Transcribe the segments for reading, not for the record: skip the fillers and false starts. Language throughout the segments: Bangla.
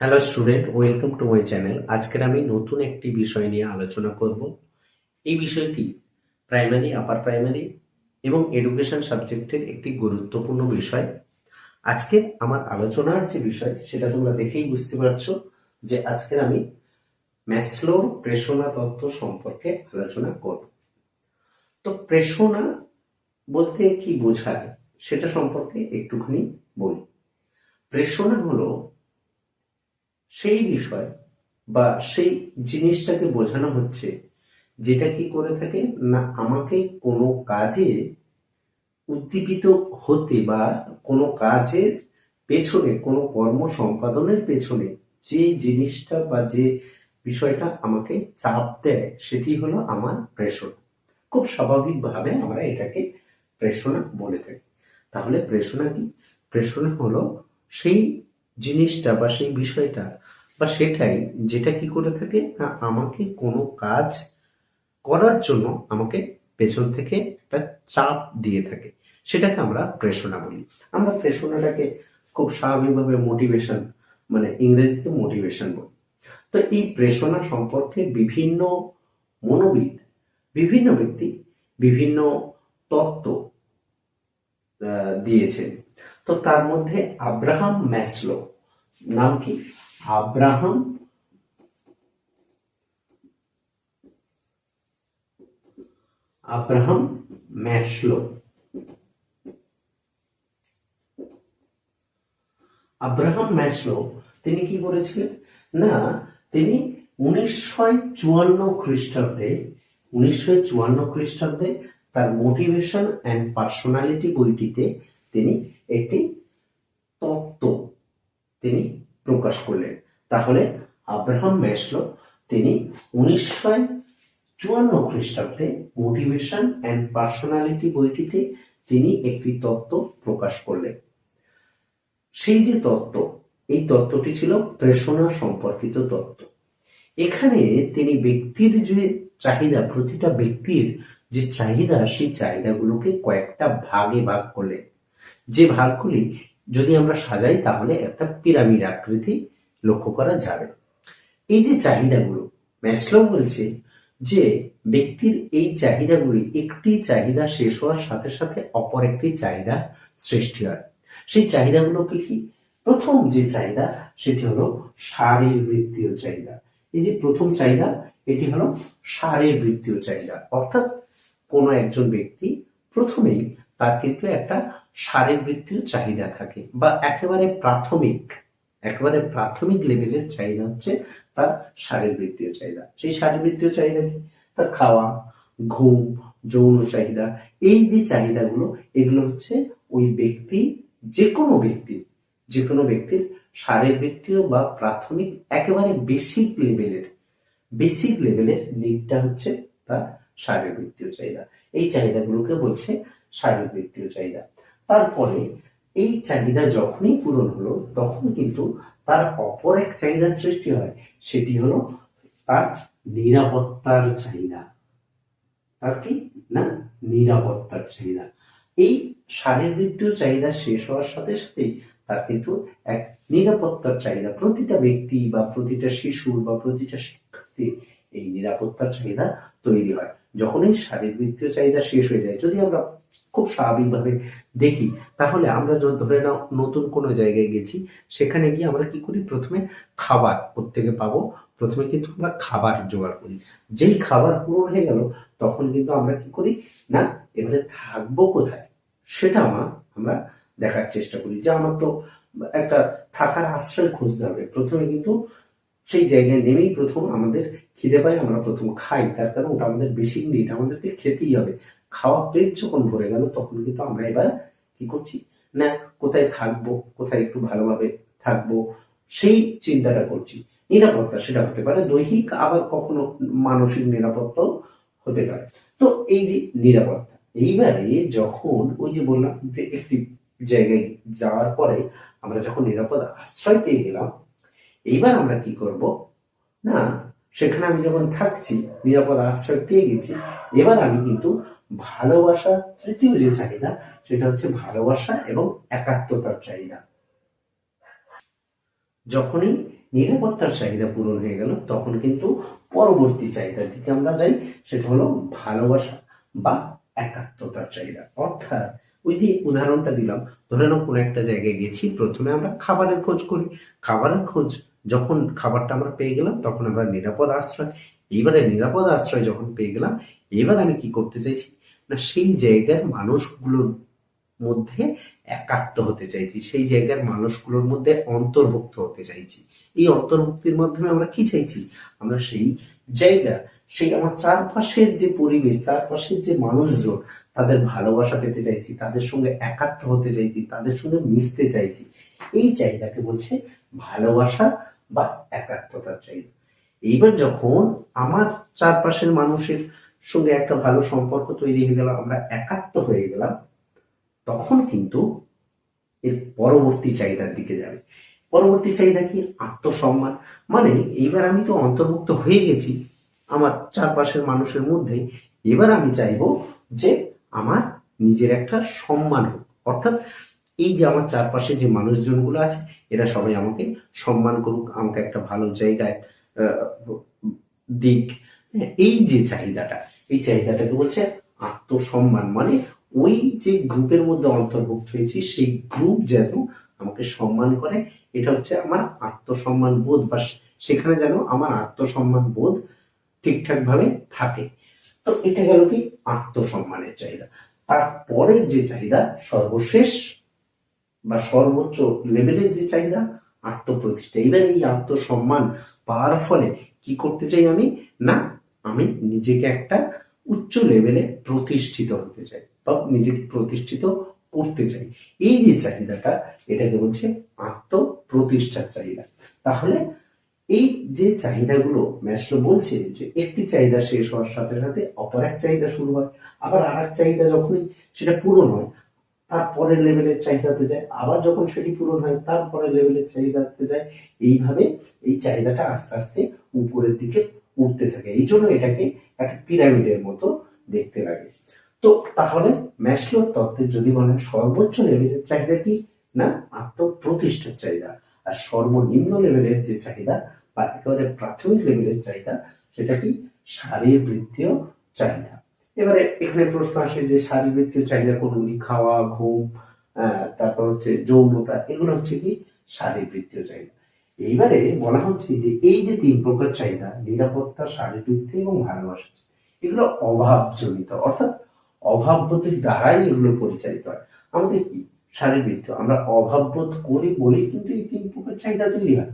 Hello student, welcome to my channel. আজকের আমি নতুন একটি বিষয় নিয়ে আলোচনা করব। এই বিষয়টি প্রাইমারি, আপার প্রাইমারি এবং এডুকেশন সাবজেক্টের একটি গুরুত্বপূর্ণ বিষয়। আজকে আমার আলোচনার যে বিষয় সেটা তোমরা দেখেই বুঝতে পারছো যে আজকের আমি ম্যাসলোর প্রেষণা তত্ত্ব সম্পর্কে আলোচনা করব। তো প্রেষণা বলতে কি বোঝায় সেটা সম্পর্কে একটুখানি বলি। প্রেষণা হলো সেই বিষয় বা সেই জিনিসটাকে বোঝানো হচ্ছে যেটা কি করে থাকে না, আমাকে কোনো কাজে উদ্দীপিত হতে বা কোনো কাজের পেছনে, কোনো কর্ম সম্পাদনের পেছনে যে জিনিসটা বা যে বিষয়টা আমাকে চাপ দেয় সেটি হলো আমার প্রেষণা। খুব স্বাভাবিকভাবে আমরা এটাকে প্রেষণা বলে থাকি। তাহলে প্রেষণা কি? প্রেষণা হলো সেই জিনিসটা বা সেই বিষয়টা বা সেটাই যেটা কি করে থাকে না, আমাকে কোনো কাজ করার জন্য আমাকে পেছন থেকে একটা চাপ দিয়ে থাকে, সেটাকে আমরা প্রেরণা বলি। আমরা প্রেরণাটাকে খুব স্বাভাবিকভাবে মোটিভেশন, মানে ইংরেজিতে মোটিভেশন বলি। তো এই প্রেরণা সম্পর্কে বিভিন্ন মনোবিদ, বিভিন্ন ব্যক্তি বিভিন্ন তত্ত্ব দিয়েছেন। তো তার মধ্যে আব্রাহাম ম্যাসলো, নাম কি? Abraham Abraham Maslow. Abraham Maslow তিনি কি করেছিলেন না, তিনি 1954 খ্রিস্টাব্দে তার মোটিভেশন অ্যান্ড পার্সোনালিটি বইটিতে তিনি একটি তত্ত্ব তিনি প্রকাশ করলেন। তাহলে আব্রাহাম ম্যাসলো তিনি 1954 খ্রিস্টাব্দে মোটিভেশন অ্যান্ড পার্সোনালিটি বইটিতে তিনি একটি তত্ত্ব প্রকাশ করলেন। সেই যে তত্ত্ব, এই তত্ত্বটি ছিল প্রেষণা সম্পর্কিত তত্ত্ব। এখানে তিনি ব্যক্তির যে চাহিদা, প্রতিটা ব্যক্তির যে চাহিদা, সেই চাহিদাগুলোকে কয়েকটা ভাগে ভাগ করলেন। যে ভাগগুলি যদি আমরা সাজাই তাহলে একটা পিরামিড আকৃতি লক্ষ্য করা যাবে। এই যে চাহিদাগুলো, ম্যাসলো বলছে যে ব্যক্তির এই চাহিদাগুলি, একটি চাহিদা শেষ হওয়ার সাথে সাথে অপর একটি চাহিদা সৃষ্টি হয়। সেই চাহিদাগুলো কি কি? প্রথম যে চাহিদা সেটি হলো শারীরবৃত্তীয় চাহিদা। এই যে প্রথম চাহিদা, এটি হলো শারীরবৃত্তীয় চাহিদা। অর্থাৎ কোনো একজন ব্যক্তি প্রথমেই তার কিন্তু একটা শারীরবৃত্তীয় চাহিদা থাকে, বা একেবারে প্রাথমিক লেভেলের চাহিদা হচ্ছে তার শারীরবৃত্তীয় চাহিদা। সেই শারীরবৃত্তীয় চাহিদা কি? তার খাওয়া, ঘুম, যৌন চাহিদা। এই যে চাহিদাগুলো, এগুলো হচ্ছে ওই ব্যক্তি, যে কোনো ব্যক্তির শারীরবৃত্তীয় বা প্রাথমিক, একেবারে বেসিক লেভেলের নিডটা হচ্ছে তার শারীরবৃত্তীয় চাহিদা। এই চাহিদাগুলোকে বলছে শারীরবৃত্তীয় চাহিদা। তারপরে এই চাহিদা যখনই পূরণ হলো তখন কিন্তু তার অপর এক চাহিদা সৃষ্টি হয়, সেটি হলো তার নিরাপত্তার চাহিদা। তার কি না, নিরাপত্তার চাহিদা। এই শারীরবৃত্তীয় চাহিদা শেষ হওয়ার সাথে সাথেই তার কিন্তু এক নিরাপত্তার চাহিদা, প্রতিটা ব্যক্তি বা প্রতিটা শিশুর বা প্রতিটা শিক্ষার্থীর এই নিরাপত্তার চাহিদা তৈরি হয়। যখনই শারীরবৃত্তীয় চাহিদা শেষ হয়ে যায়, যদি আমরা খুব স্বাভাবিকভাবে দেখি, তাহলে আমরা ধরে নাও নতুন কোনো জায়গায় গেছি, সেখানে গিয়ে আমরা কি করি? প্রথমে খাবার কোত্থেকে পাবো? প্রথমে কিন্তু আমরা খাবার জোগাড় করি। যেই খাবার পূরণ হয়ে গেল তখন কিন্তু আমরা কি করি না, এবারে থাকবো কোথায় সেটা আমরা দেখার চেষ্টা করি, যে আমার তো একটা থাকার আশ্রয় খুঁজতে হবে। প্রথমে কিন্তু সেই জায়গায় নেমেই প্রথম আমাদের খিদে পায়, আমরা প্রথম খাই, তার কারণ ওটা আমাদের বেসিক নিড, আমাদেরকে খেতেই হবে। খাওয়া পেট যখন ভরে গেল তখন কিন্তু আমরা এবার কি করছি না, কোথায় থাকবো, কোথায় একটু ভালোভাবে থাকবো, সেই চিন্তাটা করছি। নিরাপত্তা, সেটা হতে পারে দৈহিক, আবার কখনো মানসিক নিরাপত্তাও হতে পারে। তো এই যে নিরাপত্তা, এইবারে যখন ওই যে বললাম যে একটি জায়গায় যাওয়ার পরে আমরা যখন নিরাপদ আশ্রয় পেয়ে গেলাম, এইবার আমরা কি করব না, সেখানে আমি যখন থাকছি, নিরাপদ আশ্রয় পেয়ে গেছি, এবার আমি কিন্তু ভালোবাসা, তৃতীয় যে চাহিদা সেটা হচ্ছে ভালোবাসা এবং একাত্মতার চাহিদা। যখনই নিরাপত্তার চাহিদা পূরণ হয়ে গেল, তখন কিন্তু পরবর্তী চাহিদার দিকে আমরা যাই, সেটা হলো ভালোবাসা বা একাত্মতার চাহিদা। অর্থাৎ ওই যে উদাহরণটা দিলাম, ধরে নাও কোনো একটা জায়গায় গেছি, প্রথমে আমরা খাবারের খোঁজ করি, খাবারের খোঁজ যখন খাবারটা আমরা পেয়ে গেলাম, তখন আমরা নিরাপদ আশ্রয়, এইবারে নিরাপদ আশ্রয় যখন পেয়ে গেলাম, এবার আমি কি করতে চাইছি না, সেই জায়গার মানুষগুলোর মধ্যে একাত্ম হতে চাইছি, সেই জায়গার মানুষগুলোর মধ্যে অন্তর্ভুক্ত হতে চাইছি। এই অন্তর্ভুক্তির মাধ্যমে আমরা কি চাইছি, আমরা সেই জায়গা, সেই আমার চারপাশের যে পরিবেশ, চারপাশের যে মানুষজন, তাদের ভালোবাসা পেতে চাইছি, তাদের সঙ্গে একাত্ম হতে চাইছি, তাদের সঙ্গে মিশতে চাইছি। এই চাহিদাকে বলছে ভালোবাসা বা একাত্মতার চাহিদা। এইবার যখন আমার চারপাশের মানুষের সঙ্গে একটা ভালো সম্পর্ক তৈরি হয়ে গেল, আমরা একাত্ম হয়ে গেলাম, তখন কিন্তু এর পরবর্তী চাহিদার দিকে যাবে। পরবর্তী চাহিদা কি, আত্মসম্মান। মানে এইবার আমি তো অন্তর্ভুক্ত হয়ে গেছি আমার চারপাশের মানুষের মধ্যে, এবার আমি চাইবো যে আমার নিজের একটা সম্মান হোক। অর্থাৎ এই যে আমার চারপাশে যে মানুষজনগুলো আছে, এরা সবাই আমাকে সম্মান করুক, আমাকে একটা ভালো জায়গায় দিক। এই যে চাহিদাটা, এই চাহিদাটাকে বলছে আত্মসম্মান। মানে ওই যে গ্রুপের মধ্যে অন্তর্ভুক্ত হয়েছি, সেই গ্রুপ যেন আমাকে সম্মান করে, এটা হচ্ছে আমার আত্মসম্মান বোধ, বা সেখানে যেন আমার আত্মসম্মান বোধ ঠিকঠাক ভাবে থাকে। তো এটা গেল কি আত্মসম্মানের চাহিদা। তারপরের যে চাহিদা, সর্বশেষ বা সর্বোচ্চ লেভেলের যে চাহিদা, আত্মপ্রতিষ্ঠা। এবার এই আত্মসম্মান পাওয়ার ফলে কি করতে চাই আমি, না আমি নিজেকে একটা উচ্চ লেভেলে প্রতিষ্ঠিত হতে চাই বা নিজেকে প্রতিষ্ঠিত করতে চাই। এই যে চাহিদাটা, এটাকে বলছে আত্মপ্রতিষ্ঠার চাহিদা। তাহলে এই যে চাহিদাগুলো, ম্যাসলো বলছে যে একটি চাহিদা শেষ হওয়ার সাথে সাথে অপর এক চাহিদা শুরু হয়, আবার আর এক চাহিদা যখনই সেটা পূরণ হয়, তারপরের লেভেলের চাহিদাতে যায়, আবার যখন সেটি পূরণ হয় তারপরের লেভেলের চাহিদাতে যায়। এইভাবে এই চাহিদাটা আস্তে আস্তে উপরের দিকে উঠতে থাকে। এই জন্য এটাকে একটা পিরামিডের মতো দেখতে লাগে। তো তাহলে ম্যাসলোর তত্ত্বে যদি বলেন সর্বোচ্চ লেভেলের চাহিদা কি, না আত্মপ্রতিষ্ঠার চাহিদা। আর সর্বনিম্ন লেভেলের যে চাহিদা বা একেবারে প্রাথমিক লেভেলের চাহিদা, সেটা কি শারীরবৃত্তীয় চাহিদা। এবারে এখানে প্রশ্ন আসে যে শারীরবৃত্তীয় চাহিদা কোনগুলি, খাওয়া, ঘুম, তারপর হচ্ছে যৌনতা, এগুলো হচ্ছে কি শারীরবৃত্তীয় চাহিদা। এইবারে বলা হচ্ছে যে এই যে তিন প্রকার চাহিদা, নিরাপত্তা, শারীরবৃত্তি এবং ভালোবাসা, এগুলো অভাবজনিত, অর্থাৎ অভাববোধের দ্বারাই এগুলো পরিচালিত হয়। আমাদের কি শারীরবৃত্তীয়, আমরা অভাববোধ করি বলেই কিন্তু এই তিন প্রকার চাহিদা তৈরি হয়।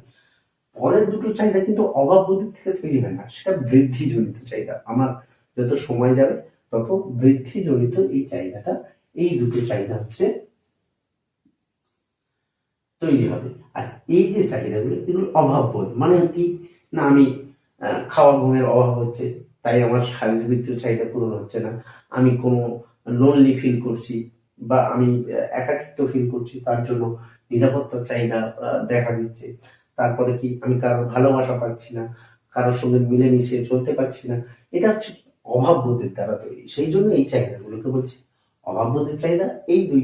পরের দুটো চাহিদা কিন্তু অভাববোধের থেকে তৈরি হয় না, সেটা বৃদ্ধিজনিত চাহিদা। আমার যত সময় যাবে তত বৃদ্ধিজনিত এই চাহিদাটা, এই দুটো চাহিদা হচ্ছে তৈরি হবে। আর এই যে চাহিদাগুলো, এগুলো অভাববোধ। মানে কি, না আমি খাওয়া ঘুমের অভাব হচ্ছে, তাই আমার শারীরবৃত্তীয় চাহিদা পূরণ হচ্ছে না। আমি কোনো লোনলি ফিল করছি বা আমি একাকিত্ব ফিল করছি, তার জন্য নিরাপত্তার চাহিদা দেখা দিচ্ছে। তারপরে কি, আমি কারোর ভালোবাসা পাচ্ছি না, কারোর সঙ্গে মিলেমিশে চলতে পারছি না। এটা হচ্ছে অভাববোধের দ্বারা তৈরি। সেই জন্য এই চাহিদাগুলোকে বলছে অভাববোধের চাহিদা। এই দুই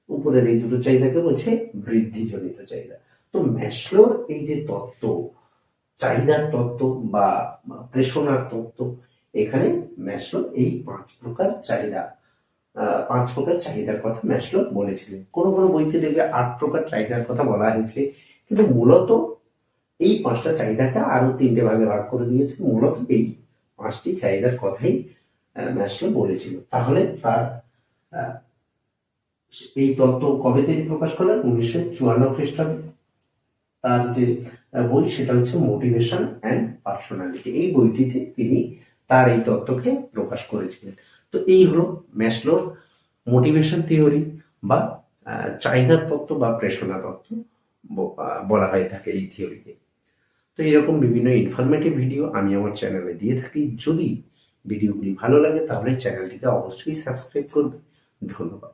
উপরের এই দুটো চাহিদাকে বলছে বৃদ্ধিজনিত চাহিদা। তো ম্যাসলোর এই যে তত্ত্ব, চাহিদার তত্ত্ব বা প্রেষণার তত্ত্ব, এখানে ম্যাসলো এই পাঁচ প্রকার চাহিদার কথা ম্যাসলো বলেছিলেন। কোনো কোনো বইতে দেখবে 8 প্রকার চাহিদার কথা বলা হয়েছে, কিন্তু মূলত এই 5টা চাহিদাকে আরো 3টে ভাগে ভাগ করে দিয়েছে। মূলত এই 5টি চাহিদার কথাই ম্যাসলো বলেছিল। তাহলে তার এই তত্ত্ব কবে তিনি প্রকাশ করলেন, 1954 খ্রিস্টাব্দে। তার যে বই, সেটা হচ্ছে মোটিভেশন অ্যান্ড পার্সোনালিটি। এই বইটিতে তিনি তার এই তত্ত্বকে প্রকাশ করেছিলেন। তো এই হলো ম্যাসলোর মোটিভেশন থিওরি বা চাহিদার তত্ত্ব বা প্রেষণা তত্ত্ব বলা হয়ে থাকে এই থিওরিকে। তো এরকম বিভিন্ন ইনফরমেটিভ ভিডিও আমি আমার চ্যানেলে দিয়ে থাকি। যদি ভিডিওগুলি ভালো লাগে তাহলে চ্যানেলটিকে অবশ্যই সাবস্ক্রাইব করবে। ধন্যবাদ।